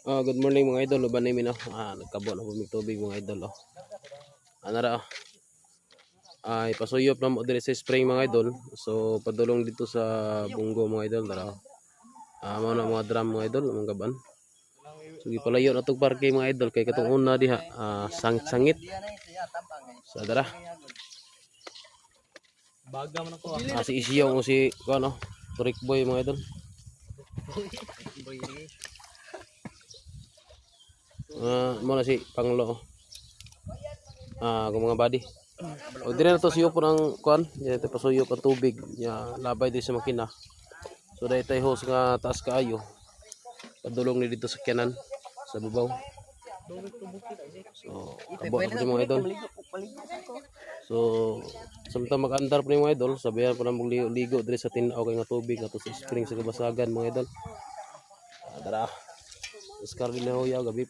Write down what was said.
Good morning mga idol. Uban namin nagkabo na pumig tubig mga idol. Ano ra? Ipasuyop na mo dire sa spring mga idol. So padulong dito sa bunggo mga idol dara. Mao na mga drum mga idol, mga gaban. So gipalayo na tog parke mga idol kay katong una diha sangit. So dara. Baga man ako. Si Isiyaw o si ano, Turik Boy mga idol. Mo na si Panglo. Kung mga body. O dire na to suyop po ng kuan, ito pasuyop ang tubig. Labay din sa makina. So dahil tayo hose nga taas kaayo. Padulong ni dito sa kanan sa babaw. So abo na po mga idol. So samtang mag-andar po mga idol, sabihan po na ligo dire sa tinaw kay nga tubig ato sa spring sa kabasagan mga idol. Tara. Iskar din na ho ya gabi.